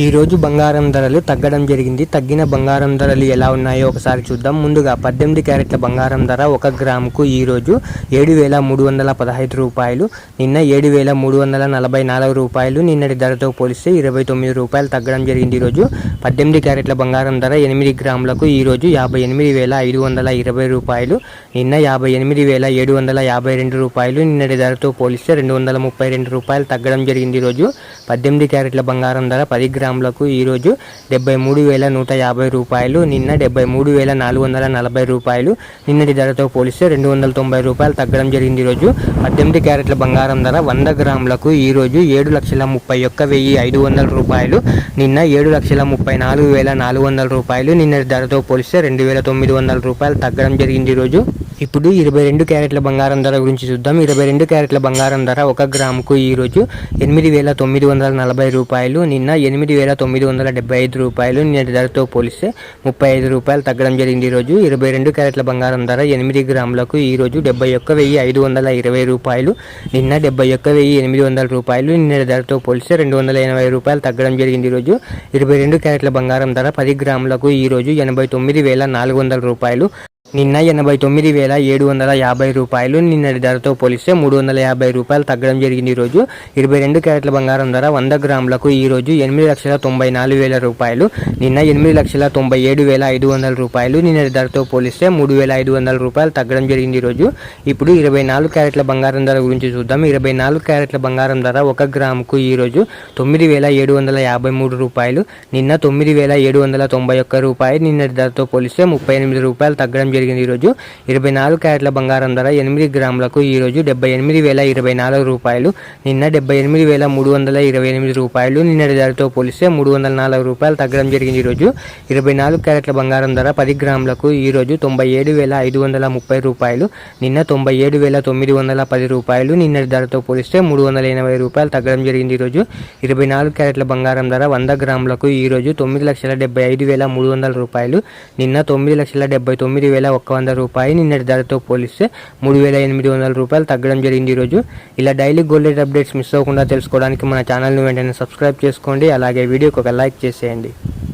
ఈ రోజు బంగారం ధరలు తగ్గడం జరిగింది. తగ్గిన బంగారం ధరలు ఎలా ఉన్నాయో ఒకసారి చూద్దాం. ముందుగా 18 క్యారెట్ల బంగారం ధర 1 గ్రాముకు ఈ రోజు 7,315 రూపాయలు, నిన్న 7,344 రూపాయలు. నిన్నటి ధరతో పోలిస్తే 29 రూపాయలు తగ్గడం జరిగింది. ఈ రోజు 18 క్యారెట్ల బంగారం ధర 8 గ్రాములకు ఈ రోజు 58,520 రూపాయలు, నిన్న 58,752 రూపాయలు. నిన్నటి ధరతో పోలిస్తే 232 రూపాయలు తగ్గడం జరిగింది. ఈ రోజు 18 క్యారెట్ల బంగారం ధర 10 గ్రాములకు ఈ రోజు 73,150 రూపాయలు, నిన్న 73,440 రూపాయలు. నిన్నటి ధరతో పోలిస్తే 290 రూపాయలు తగ్గడం జరిగింది. ఈరోజు 18 క్యారెట్ల బంగారం ధర 100 గ్రాములకు ఈ రోజు 7,31,500 రూపాయలు, నిన్న 7,34,400 రూపాయలు. నిన్నటి ధరతో పోలిస్తే 2,900 రూపాయలు తగ్గడం జరిగింది. ఈరోజు ఇప్పుడు 22 క్యారెట్ల బంగారం ధర గురించి చూద్దాం. 22 క్యారెట్ల బంగారం ధర 1 గ్రాముకు ఈ రోజు 8,940 రూపాయలు, నిన్న 8,975 రూపాయలు. నిన్నటి ధరతో పోలిస్తే 35 రూపాయలు తగ్గడం జరిగింది. ఈరోజు 22 క్యారెట్ల బంగారం ధర 8 గ్రాములకు ఈ రోజు 71,520 రూపాయలు, నిన్న 71,800 రూపాయలు. నిన్నటి ధరతో పోలిస్తే 280 రూపాయలు తగ్గడం జరిగింది. ఈరోజు 22 క్యారెట్ల బంగారం ధర 10 గ్రాములకు ఈ రోజు 89,400 రూపాయలు, నిన్న 89,750 రూపాయలు. నిన్నటి ధరతో పోలిస్తే 350 రూపాయలు తగ్గడం జరిగింది. ఈరోజు 22 క్యారెట్ల బంగారం ధర 100 గ్రాములకు ఈ రోజు 8,94,000 రూపాయలు, నిన్న 8,97,500 రూపాయలు. నిన్నటి ధరతో పోలిస్తే 3,500 రూపాయలు తగ్గడం జరిగింది. ఈరోజు ఇప్పుడు 24 క్యారెట్ల బంగారం ధర గురించి చూద్దాం. 24 క్యారెట్ల బంగారం ధర 1 గ్రాముకు ఈ రోజు 9,753 రూపాయలు, నిన్న 9,791 రూపాయలు. నిన్నటి ధరతో పోలిస్తే 38 రూపాయలు తగ్గడం జరిగింది. ఈరోజు 24 క్యారెట్ల బంగారం ధర 8 గ్రాములకు ఈ రోజు 78,024 రూపాయలు, నిన్న 78,328 రూపాయలు. నిన్నటి ధరతో పోలిస్తే 304 రూపాయలు తగ్గడం జరిగింది. ఈరోజు 24 క్యారెట్ల బంగారం ధర 10 గ్రాములకు ఈ రోజు 97,530 రూపాయలు, నిన్న 97,910 రూపాయలు. నిన్నటి ధరతో పోలిస్తే 380 రూపాయలు తగ్గడం జరిగింది. ఈరోజు 24 క్యారెట్ల బంగారం ధర 100 గ్రాములకు ఈ రోజు 9,75,300 రూపాయలు, నిన్న 9,79,100 రూపాయలు. నిన్నటి ధరతో పోలిస్తే 3,800 రూపాయలు తగ్గడం జరిగింది. ఈరోజు ఇలా daily gold rate updates miss అవ్వకుండా తెలుసుకోవడానికి మన ఛానల్ని వెంటనే సబ్స్క్రైబ్ చేసుకోండి. అలాగే వీడియోకి ఒక లైక్ చేసేయండి.